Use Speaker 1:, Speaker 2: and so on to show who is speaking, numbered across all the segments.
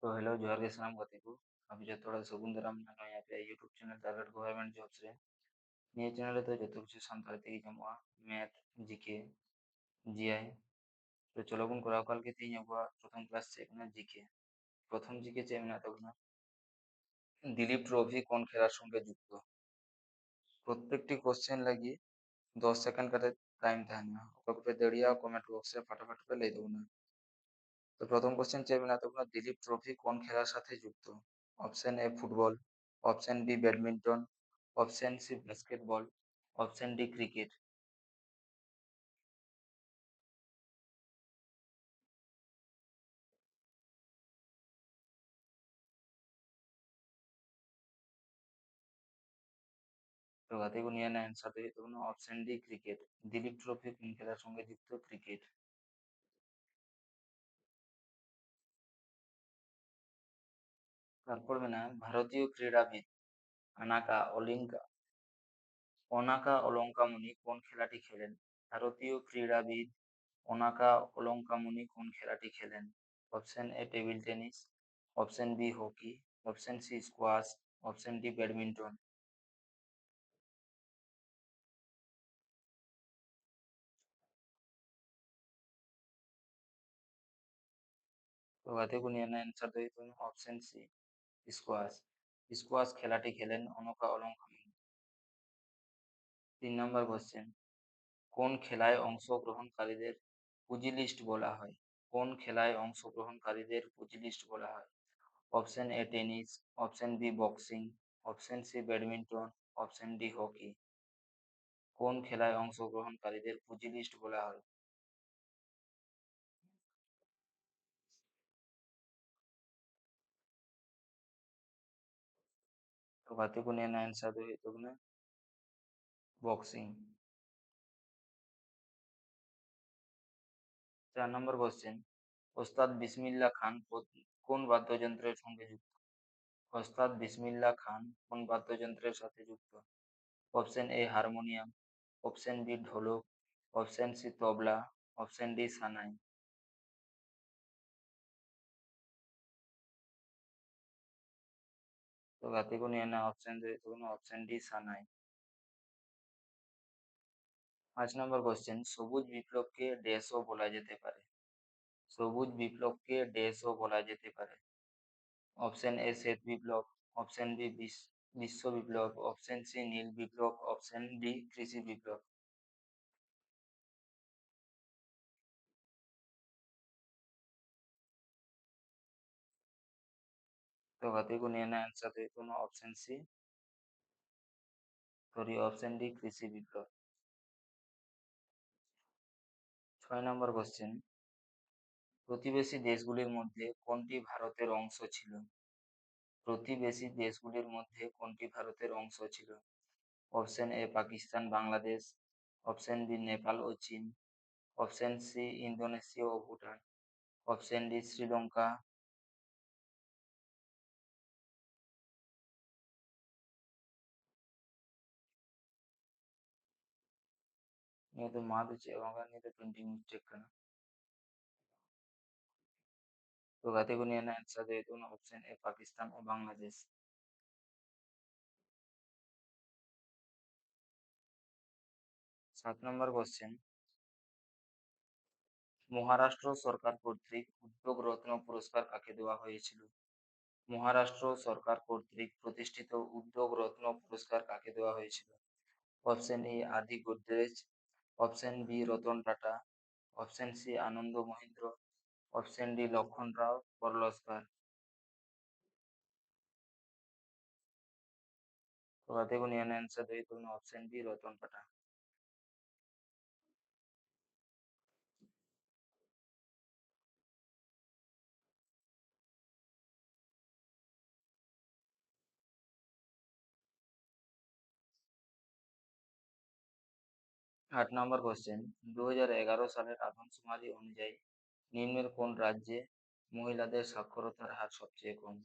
Speaker 1: तो हेलो जोहार गे सानाम गाते को अभी जो थोड़ा सगुन दाराम ना यहाँ पे YouTube channel target government jobs रे निये चैनल रे तो जो कुछ सानताली तेगी जामुआ मैथ जीके जीआई तो चलो बुन कोराव काल के तीन अबुआ प्रथम क्लास चेक ना जीके प्रथम जीके चेक ना तो ना दिलीप ट्रॉफी कौन खेलार संगे যুক্ত প্রত্যেকটি কোশ্চেন লাগি 10 সেকেন্ড করে টাইম থাকে না ওকে দেড়িয়া কমেন্ট বক্সে फटाफट করে লিখে দেবো না তো প্রথম কোশ্চেন চেয়ে না তোমরা দিলীপ ট্রফি কোন খেলার সাথে যুক্ত option A football option B badminton option C basketball option D cricket তো গাতে নিয়ে না অ্যান্সার দেবে তখন option D cricket Dilip trophy কোন খেলার সঙ্গে যুক্ত ক্রিকেট তারপর না ভারতীয় ক্রীড়াবিদ আনাকা অলিঙ্কা অনাকা অলঙ্কামণি কোন খেলাটি খেলেন ভারতীয় ক্রীড়াবিদ অনাকা অলঙ্কামণি কোন খেলাটি খেলেন option A table tennis option B hockey option C squash option D badminton তো গাতে নিয়ে না অ্যান্সার দেবে তুমি অপশন সি স্কোয়াশ স্কোয়াশ খেলাটি খেলেন অনকা অলঙ্কামণি 3 নম্বর কোশ্চেন কোন খেলায় অংশগ্রহণকারীদের পুজিলিস্ট বলা হয় কোন খেলায় অংশগ্রহণকারীদের পুজিলিস্ট বলা হয় option A tennis option B boxing option C badminton option D hockey কোন খেলায় অংশগ্রহণকারীদের পুজিলিস্ট বলা হয় तो बातें को नया आंसर दे तो ना बॉक्सिंग 4 নম্বর কোশ্চেন ওস্তাদ বিসমিল্লাহ খান কোন বাদ্যযন্ত্রের সঙ্গে যুক্ত ওস্তাদ বিসমিল্লাহ খান কোন বাদ্যযন্ত্রের সাথে যুক্ত option A harmonium option B dholak option C tabla option D sanai তো গাতে को নিয়ে না অপশন দে তো না অপশন ডি সানাই 5 নম্বর কোশ্চেন সবুজ বিপ্লবকে ড্যাশও বলা যেতে পারে সবুজ বিপ্লবকে ড্যাশও বলা যেতে পারে অপশন এ শ্বেত বিপ্লব অপশন বি বিশ্ব বিপ্লব অপশন সি নীল বিপ্লব অপশন ডি কৃষি বিপ্লব तो गति को निया आंसर दे तो option C sorry option D কৃষি বিপ্লব 6 নম্বর কোশ্চেন প্রতিবেশী দেশগুলির মধ্যে কোনটি ভারতের অংশ ছিল প্রতিবেশী দেশগুলির মধ্যে কোনটি ভারতের অংশ ছিল option A Pakistan Bangladesh option B Nepal ও চীন অপশন সি ইন্দোনেশিয়া ও ভুটান অপশন ডি শ্রীলঙ্কা ये तो माद होगा नहीं तो प्रिंटिंग मिस्टेक करना तो गति को निया आंसर दे तो ऑप्शन ए पाकिस्तान और बांग्लादेश 7 নম্বর কোশ্চেন মহারাষ্ট্র সরকার কর্তৃক উদ্যোগ রত্ন পুরস্কার কাকে দেওয়া হয়েছিল মহারাষ্ট্র সরকার কর্তৃক প্রতিষ্ঠিত উদ্যোগ রত্ন পুরস্কার কাকে দেওয়া হয়েছিল option A Adi Godrej option B Ratan Tata option C Anand Mahindra option D Laxman Rao Kirloskar তো দেখুন এখানে অ্যান্সার দেবে তুমি অপশন বি রতন টাটা 8 নম্বর কোশ্চেন 2011 সালের আদমশুমারি অনুযায়ী নিম্নের কোন রাজ্যে মহিলাদের সাক্ষরতার হার সবচেয়ে কম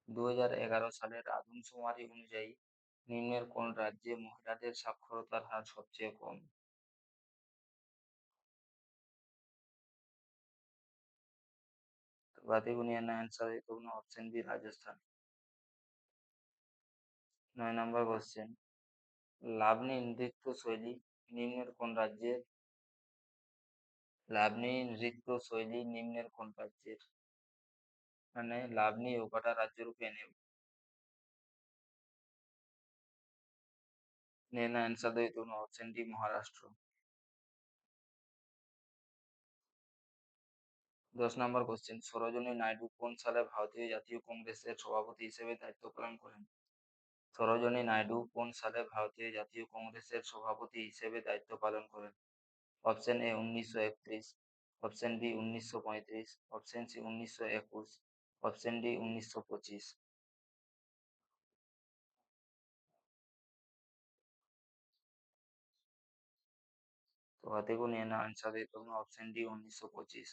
Speaker 1: 2011 সালের আদমশুমারি অনুযায়ী নিম্নের কোন রাজ্যে মহিলাদের সাক্ষরতার হার সবচেয়ে কম তো বাতিল নিয়ে অ্যান্সার হইতে কোনো অপশন বি রাজস্থান। 9 নম্বর কোশ্চেন, লাবণী নৃত্য শৈলী নিম্নের কোন রাজ্যের? লাবণী নৃত্য শৈলী নিম্নের কোন রাজ্যের? মানে লাবণী ও কটা রাজ্যের উপরে নেব। নিয়ে অ্যান্সার হইতে কোনো অপশন ডি মহারাষ্ট্র। 10 নম্বর কোশ্চেন, সরোজিনী নাইডু কোন সালে ভারতীয় জাতীয় কংগ্রেসের সভাপতি হিসেবে দায়িত্ব পালন করেন? সরোজিনী নাইডু কোন সালে ভারতীয় জাতীয় কংগ্রেসের সভাপতি হিসেবে দায়িত্ব পালন করেন? Option A 1931, option B 1935, option C 1921, option D 1925। তো হাতে গুনে না আনসার দিতে হবে অপশন ডি 1925।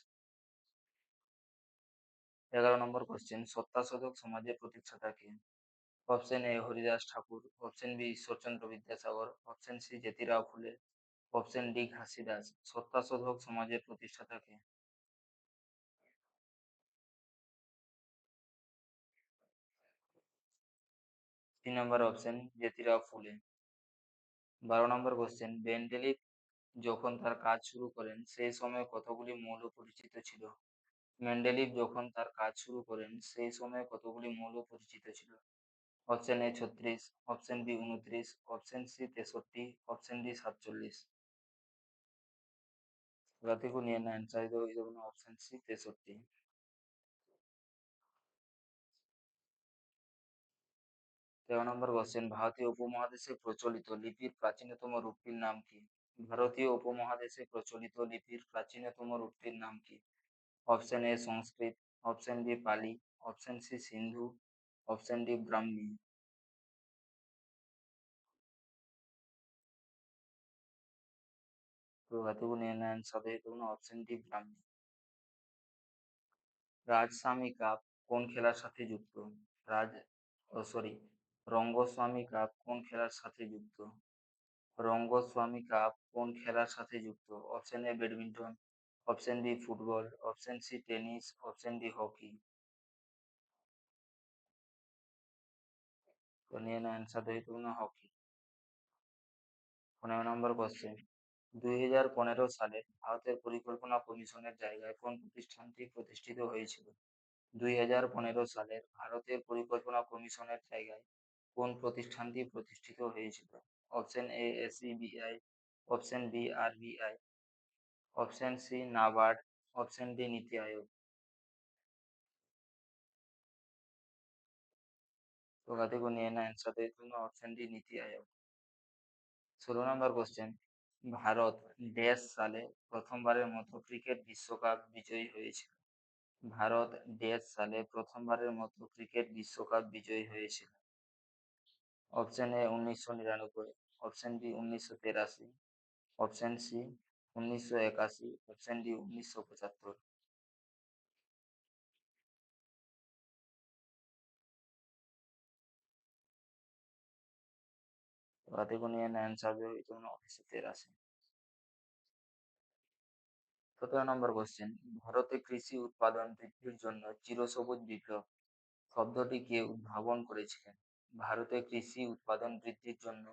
Speaker 1: 11 নম্বর কোশ্চেন, সত্তাশোধক সমাজের প্রতিষ্ঠাতা কে? Option A Haridas Thakur, option B Ishwar Chandra Vidyasagar, option C Jyotirao Phule, option D Ghasidas. সত্তাশোধক সমাজের প্রতিষ্ঠাতা কে? 3 নম্বর অপশন জ্যোতিরাও ফুলে। 12 নম্বর কোশ্চেন, মেন্ডেলিভ যখন তার কাজ শুরু করেন সেই সময় কতগুলি মৌল পরিচিত ছিল? মেন্ডেলিভ যখন তার কাজ শুরু করেন সেই সময় কতগুলি মৌল পরিচিত ছিল? Option A 36, option B 29, option C 63, option D 47। গতিকু নিয়ে না অ্যান্সার হয়ে যাবে অপশন সি 63। 13 নম্বর কোশ্চেন, ভারতীয় উপমহাদেশে প্রচলিত লিপির প্রাচীনতম রূপটির নাম কি? ভারতীয় উপমহাদেশে প্রচলিত লিপির প্রাচীনতম রূপটির নাম কি? Option A Sanskrit, option B Pali, option C Sindhu, option D Brahmi. তো গতিকু নিয়ে না অ্যান্সার হয়ে যাবে অপশন ডি ব্রাহ্মী। রাজস্বামী কাপ কোন খেলার সাথে যুক্ত? রাজ ও সরি রঙ্গস্বামী কাপ কোন খেলার সাথে যুক্ত? রঙ্গস্বামী কাপ কোন খেলার সাথে যুক্ত? Option A badminton, option B football, option C tennis, option D hockey. তো নিয়ে না অ্যান্সার হয়ে যাবে হকি। 15 নম্বর কোশ্চেন, 2015 সালে ভারতের পরিকল্পনা কমিশনের জায়গায় কোন প্রতিষ্ঠানটি প্রতিষ্ঠিত হয়েছিল? 2015 সালের ভারতের পরিকল্পনা কমিশনের জায়গায় কোন প্রতিষ্ঠানটি প্রতিষ্ঠিত হয়েছিল? Option A SEBI, option B RBI, option C NABARD, option D NITI Aayog. তো গাতে নিয়ে না অ্যান্সার দিয়ে তুমি অপশন ডি নীতি আয়োগ। 16 নম্বর কোশ্চেন, ভারত ড্যাশ সালে প্রথমবারের মতো ক্রিকেট বিশ্বকাপ বিজয়ী হয়েছিল? ভারত ড্যাশ সালে প্রথমবারের মতো ক্রিকেট বিশ্বকাপ বিজয়ী হয়েছিল? Option A 1999, option B 1983, option C 1981, option D 1975। তাতে কোনো অ্যান্সার হবে 1983। 17 নম্বর কোশ্চেন, ভারতে কৃষি উৎপাদন বৃদ্ধির জন্য চিরসবুজ বিপ্লব শব্দটি কে উদ্ভাবন করেছিলেন? ভারতে কৃষি উৎপাদন বৃদ্ধির জন্য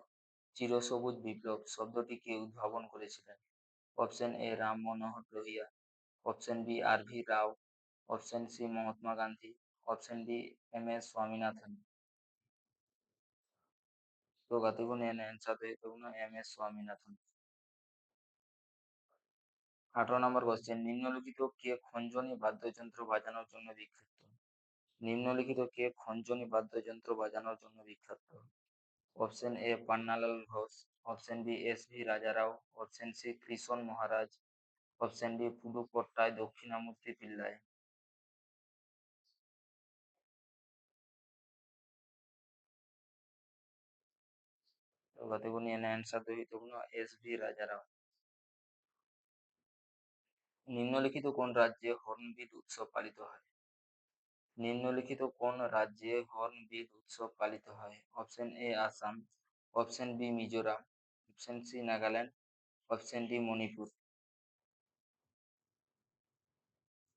Speaker 1: চিরসবুজ বিপ্লব শব্দটি কে উদ্ভাবন করেছিলেন? Option A Ram Manohar Lohia, option B R V Rao, option C Mahatma Gandhi, option D M S Swaminathan. তো গাতিগো నేను ఆన్సర్ দিতে M S Swaminathan. 18 number question, নিম্নলিখিত কে খঞ্জনি বাদ্যযন্ত্র বাজানোর জন্য বিখ্যাত? নিম্নলিখিত কে খঞ্জনি বাদ্যযন্ত্র বাজানোর জন্য বিখ্যাত? Option A Pannalal Ghosh, option B S V Rajarao, option C Krishan Maharaj, option D Pudukkottai Dakshinamurthy Pillai. তো গাতিগো నేను ఆన్సర్ দিতে এস ভি রাজারাও। নিম্নলিখিত কোন রাজ্যে হর্নবিল উৎসব পালিত হয়? নিম্নলিখিত কোন রাজ্যে হর্নবিল উৎসব পালিত হয়? Option A Assam, option B Mizoram, option C Nagaland, option D Manipur.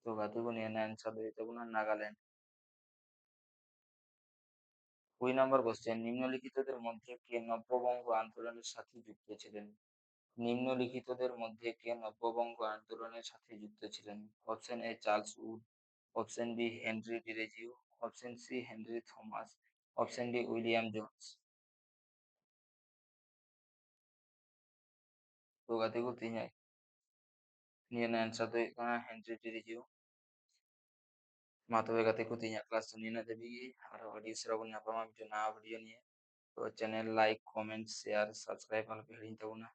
Speaker 1: तो गाते को निये आंसर दे तबुना नागालैंड। 2 নম্বর কোশ্চেন, নিম্নলিখিতদের মধ্যে কে নব্যবঙ্গ আন্দোলনের সাথে যুক্ত ছিলেন? নিম্নলিখিতদের মধ্যে কে নব্যবঙ্গ আন্দোলনের সাথে যুক্ত ছিলেন? Option A Charles Wood, option B Henry Derozio, option C Henry Thomas, option D William Jones. तो गाते को तीन निये आंसर दे हेनरी डिरेजियो। मातो गाते को तीन क्लास निये देबी और ऑडियो श्रवण ना पामा भिडियो ना भिडियो निये। तो channel like comment share subscribe कर भेड़ी तबुना।